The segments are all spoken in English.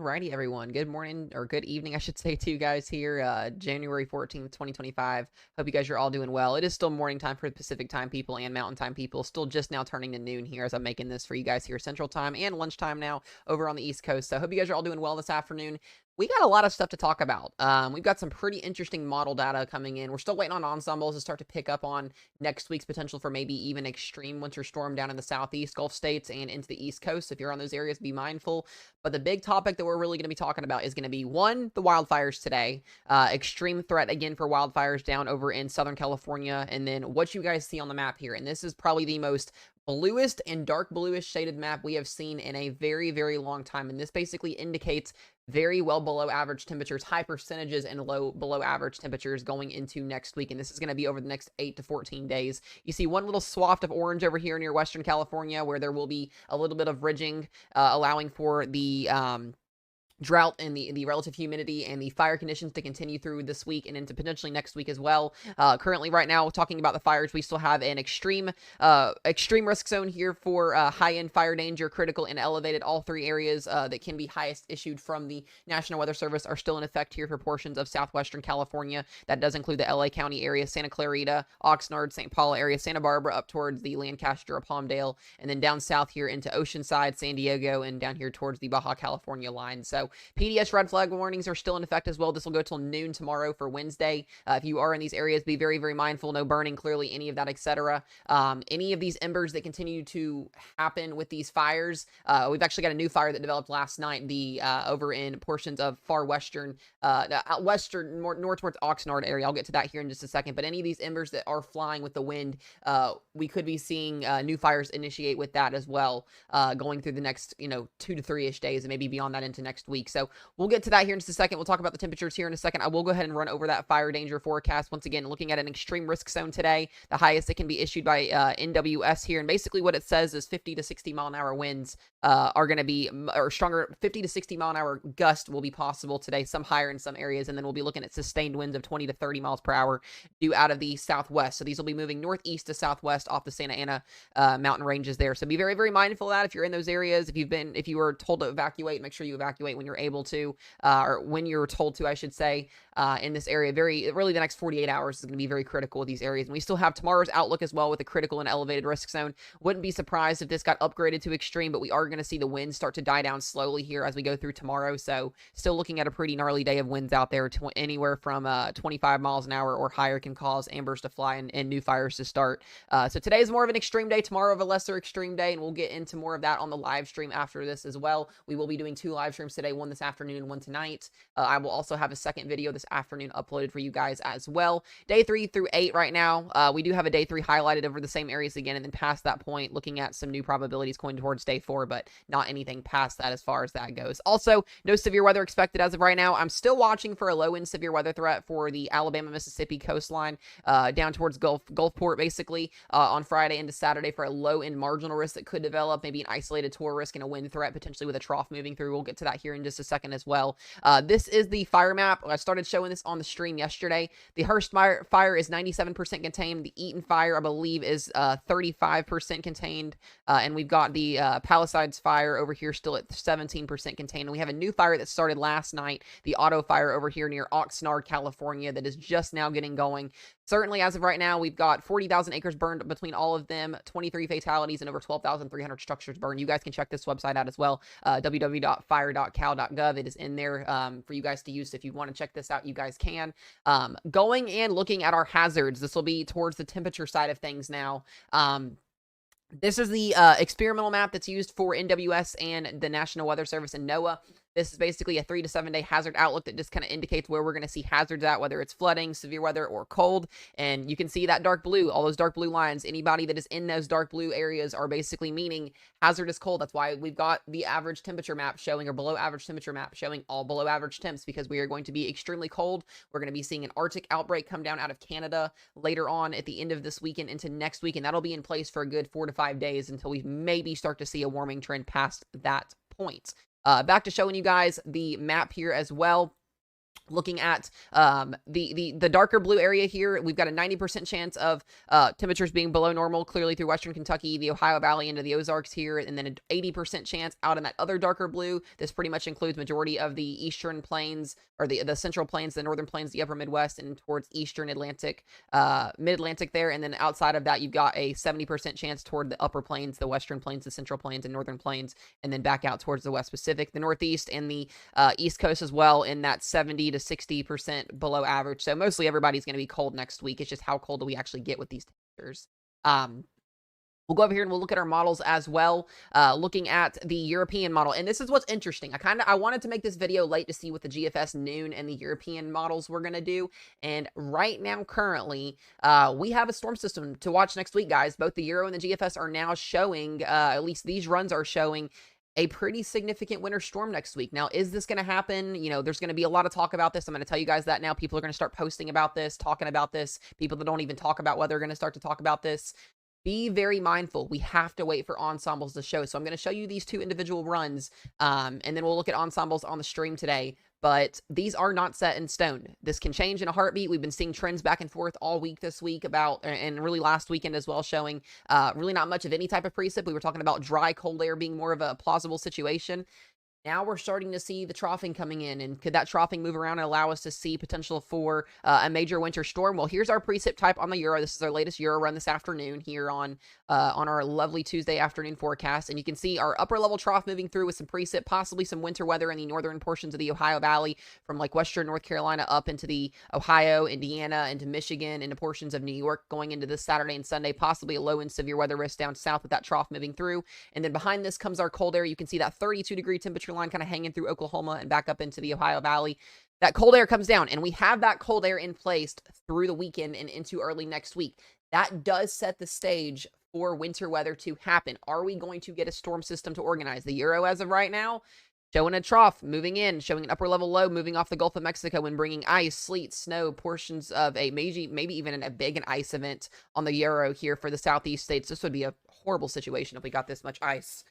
Alrighty, everyone. Good morning or good evening, I should say, to you guys here. January 14th, 2025. Hope you guys are all doing well. It is still morning time for the Pacific time people and Mountain time people. Still just now turning to noon here as I'm making this for you guys here, Central time and lunchtime now over on the East Coast. So, hope you guys are all doing well this afternoon. We got a lot of stuff to talk about. We've got some pretty interesting model data coming in. We're still waiting on ensembles to start to pick up on next week's potential for maybe even extreme winter storm down in the southeast Gulf states and into the East Coast. If you're on those areas, be mindful. But the big topic that we're really going to be talking about is going to be one, the wildfires today. Extreme threat again for wildfires down over in Southern California. And then what you guys see on the map here. And this is probably the most bluest and dark bluish shaded map we have seen in a very, very long time. And this basically indicates very well below average temperatures, high percentages and low below average temperatures going into next week. And this is going to be over the next 8 to 14 days. You see one little swath of orange over here near Western California where there will be a little bit of ridging, allowing for the drought and the relative humidity and the fire conditions to continue through this week and into potentially next week as well. Currently, right now, talking about the fires, we still have an extreme risk zone here for high-end fire danger, critical, and elevated. All three areas that can be highest issued from the National Weather Service are still in effect here for portions of southwestern California. That does include the LA County area, Santa Clarita, Oxnard, St. Paul area, Santa Barbara, up towards the Lancaster or Palmdale, and then down south here into Oceanside, San Diego, and down here towards the Baja California line. So PDS red flag warnings are still in effect as well. This will go till noon tomorrow for Wednesday. If you are in these areas, be very, very mindful. No burning, clearly, any of that, etc. Any of these embers that continue to happen with these fires. We've actually got a new fire that developed last night. Over in portions of far western, north towards Oxnard area. I'll get to that here in just a second. But any of these embers that are flying with the wind, we could be seeing new fires initiate with that as well, going through the next 2 to 3-ish days and maybe beyond that into next week. So we'll get to that here in just a second. We'll talk about the temperatures here in a second. I will go ahead and run over that fire danger forecast. Once again, looking at an extreme risk zone today, the highest that can be issued by NWS here. And basically what it says is 50 to 60 mile an hour winds are going to be, or stronger 50 to 60 mile an hour gust will be possible today, some higher in some areas. And then we'll be looking at sustained winds of 20 to 30 miles per hour due out of the southwest. So these will be moving northeast to southwest off the Santa Ana mountain ranges there. So be very, very mindful of that if you're in those areas. If you were told to evacuate, make sure you evacuate when you're able to, or when you're told to, I should say, in this area. Really the next 48 hours is going to be very critical with these areas. And we still have tomorrow's outlook as well with a critical and elevated risk zone. Wouldn't be surprised if this got upgraded to extreme, but we are going to see the winds start to die down slowly here as we go through tomorrow. So still looking at a pretty gnarly day of winds out there. Anywhere from 25 miles an hour or higher can cause ambers to fly and new fires to start. So today is more of an extreme day, tomorrow of a lesser extreme day, and we'll get into more of that on the live stream after this as well. We will be doing 2 live streams today, one this afternoon and one tonight. I will also have a second video this afternoon uploaded for you guys as well. Day 3 through 8 right now. We do have a day 3 highlighted over the same areas again, and then past that point, looking at some new probabilities going towards day 4, but not anything past that as far as that goes. Also, no severe weather expected as of right now. I'm still watching for a low-end severe weather threat for the Alabama-Mississippi coastline, down towards Gulfport, basically, on Friday into Saturday for a low-end marginal risk that could develop, maybe an isolated tour risk and a wind threat, potentially with a trough moving through. We'll get to that here in just a second as well. This is the fire map. I started showing this on the stream yesterday. The Hearst fire is 97% contained. The Eaton fire, I believe, is 35% contained. And we've got the Palisades fire over here still at 17% contained. And we have a new fire that started last night, the Auto fire over here near Oxnard, California, that is just now getting going. Certainly, as of right now, we've got 40,000 acres burned between all of them, 23 fatalities, and over 12,300 structures burned. You guys can check this website out as well, www.fire.cal.gov. It is in there for you guys to use. If you want to check this out, you guys can. Going and looking at our hazards, this will be towards the temperature side of things now. This is the experimental map that's used for NWS and the National Weather Service and NOAA. This is basically a 3 to 7 day hazard outlook that just kind of indicates where we're going to see hazards at, whether it's flooding, severe weather, or cold. And you can see that dark blue, all those dark blue lines. Anybody that is in those dark blue areas are basically meaning hazardous cold. That's why we've got the average temperature map showing, or below average temperature map showing all below average temps, because we are going to be extremely cold. We're going to be seeing an Arctic outbreak come down out of Canada later on at the end of this weekend into next week. And that'll be in place for a good 4 to 5 days until we maybe start to see a warming trend past that point. Back to showing you guys the map here as well. Looking at the darker blue area here, we've got a 90% chance of temperatures being below normal, clearly through western Kentucky, the Ohio Valley into the Ozarks here, and then an 80% chance out in that other darker blue. This pretty much includes majority of the eastern plains, or the central plains, the northern plains, the upper Midwest, and towards eastern Atlantic, mid-Atlantic there. And then outside of that, you've got a 70% chance toward the upper plains, the western plains, the central plains, and northern plains, and then back out towards the West Pacific, the Northeast, and the East Coast as well, in that 70 to 60% below average. So mostly everybody's going to be cold next week. It's just how cold do we actually get with these temperatures. We'll go over here and we'll look at our models as well, looking at the European model. And this is what's interesting. I wanted to make this video late to see what the GFS noon and the European models were going to do. And right now, currently, we have a storm system to watch next week, guys. Both the Euro and the GFS are now showing, at least these runs are showing, a pretty significant winter storm next week. Now, is this going to happen? You know, there's going to be a lot of talk about this. I'm going to tell you guys that now. People are going to start posting about this, talking about this. People that don't even talk about weather are going to start to talk about this. Be very mindful. We have to wait for ensembles to show. So I'm going to show you these two individual runs, and then we'll look at ensembles on the stream today. But these are not set in stone. This can change in a heartbeat. We've been seeing trends back and forth all week this week about, and really last weekend as well, showing really not much of any type of precip. We were talking about dry, cold air being more of a plausible situation. Now we're starting to see the troughing coming in, and could that troughing move around and allow us to see potential for a major winter storm? Well, here's our precip type on the Euro. This is our latest Euro run this afternoon here on our lovely Tuesday afternoon forecast, and you can see our upper level trough moving through with some precip, possibly some winter weather in the northern portions of the Ohio Valley, from like western North Carolina up into the Ohio, Indiana, into Michigan, into portions of New York going into this Saturday and Sunday, possibly a low and severe weather risk down south with that trough moving through. And then behind this comes our cold air. You can see that 32-degree temperature line kind of hanging through Oklahoma and back up into the Ohio Valley. That cold air comes down, and we have that cold air in place through the weekend and into early next week. That does set the stage for winter weather to happen. Are we going to get a storm system to organize? The Euro, as of right now, showing a trough moving in, showing an upper level low moving off the Gulf of Mexico and bringing ice, sleet, snow, portions of a maybe even a big ice event on the Euro here for the southeast states. This would be a horrible situation if we got this much ice.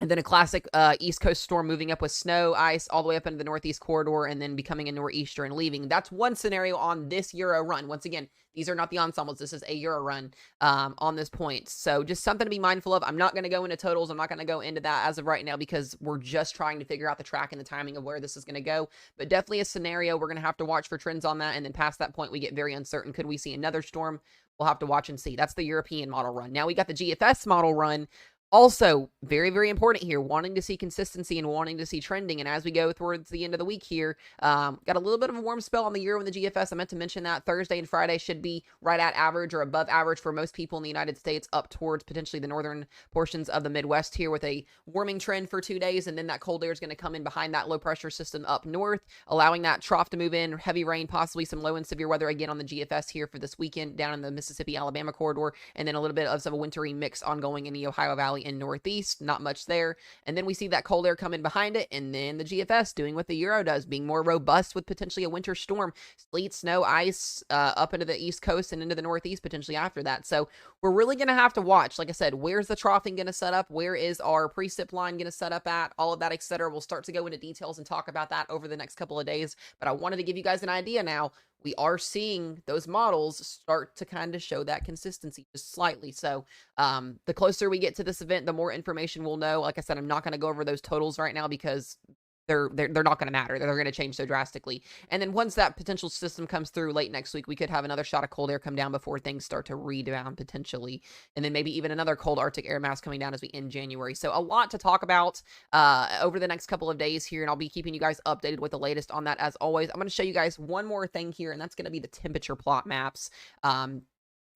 And then a classic East Coast storm moving up with snow, ice, all the way up into the Northeast corridor, and then becoming a nor'easter and leaving. That's one scenario on this Euro run. Once again, these are not the ensembles. This is a Euro run on this point. So just something to be mindful of. I'm not going to go into totals. I'm not going to go into that as of right now because we're just trying to figure out the track and the timing of where this is going to go. But definitely a scenario. We're going to have to watch for trends on that. And then past that point, we get very uncertain. Could we see another storm? We'll have to watch and see. That's the European model run. Now we got the GFS model run. Also, very, very important here, wanting to see consistency and wanting to see trending. And as we go towards the end of the week here, got a little bit of a warm spell on the Euro and the GFS. I meant to mention that Thursday and Friday should be right at average or above average for most people in the United States, up towards potentially the northern portions of the Midwest here with a warming trend for 2 days. And then that cold air is going to come in behind that low pressure system up north, allowing that trough to move in, heavy rain, possibly some low and severe weather again on the GFS here for this weekend down in the Mississippi, Alabama corridor. And then a little bit of a wintry mix ongoing in the Ohio Valley and Northeast, not much there. And then we see that cold air come in behind it, and then the GFS doing what the Euro does, being more robust with potentially a winter storm, sleet, snow, ice, up into the East Coast and into the Northeast potentially after that. So we're really going to have to watch, like I said, where's the troughing going to set up? Where is our precip line going to set up at? All of that, etc. We'll start to go into details and talk about that over the next couple of days. But I wanted to give you guys an idea now. We are seeing those models start to kind of show that consistency just slightly. So the closer we get to this event, the more information we'll know. Like I said, I'm not going to go over those totals right now because they're not going to matter. They're going to change so drastically. And then once that potential system comes through late next week, we could have another shot of cold air come down before things start to rebound potentially. And then maybe even another cold Arctic air mass coming down as we end January. So a lot to talk about over the next couple of days here. And I'll be keeping you guys updated with the latest on that as always. I'm going to show you guys one more thing here, and that's going to be the temperature plot maps.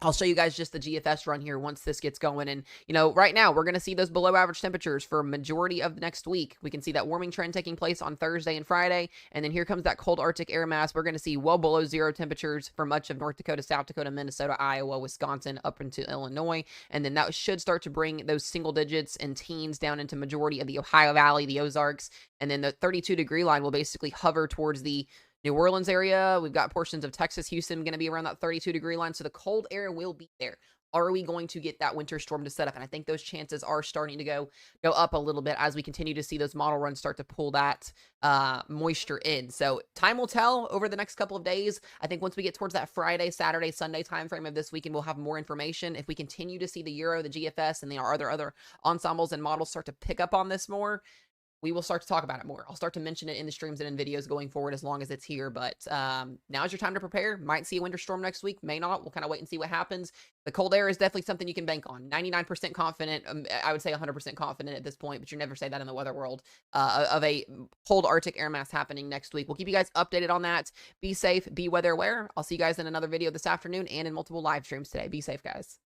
I'll show you guys just the GFS run here once this gets going. And, you know, right now we're going to see those below average temperatures for a majority of next week. We can see that warming trend taking place on Thursday and Friday. And then here comes that cold Arctic air mass. We're going to see well below zero temperatures for much of North Dakota, South Dakota, Minnesota, Iowa, Wisconsin, up into Illinois. And then that should start to bring those single digits and teens down into majority of the Ohio Valley, the Ozarks. And then the 32-degree line will basically hover towards the New Orleans area. We've got portions of Texas, Houston going to be around that 32-degree line. So the cold air will be there. Are we going to get that winter storm to set up? And I think those chances are starting to go up a little bit as we continue to see those model runs start to pull that moisture in. So time will tell over the next couple of days. I think once we get towards that Friday, Saturday, Sunday timeframe of this weekend, we'll have more information. If we continue to see the Euro, the GFS, and the other ensembles and models start to pick up on this more, we will start to talk about it more. I'll start to mention it in the streams and in videos going forward as long as it's here. But now's your time to prepare. Might see a winter storm next week, may not. We'll kind of wait and see what happens. The cold air is definitely something you can bank on. 99% confident. I would say 100% confident at this point, but you never say that in the weather world of a cold Arctic air mass happening next week. We'll keep you guys updated on that. Be safe, be weather aware. I'll see you guys in another video this afternoon and in multiple live streams today. Be safe, guys.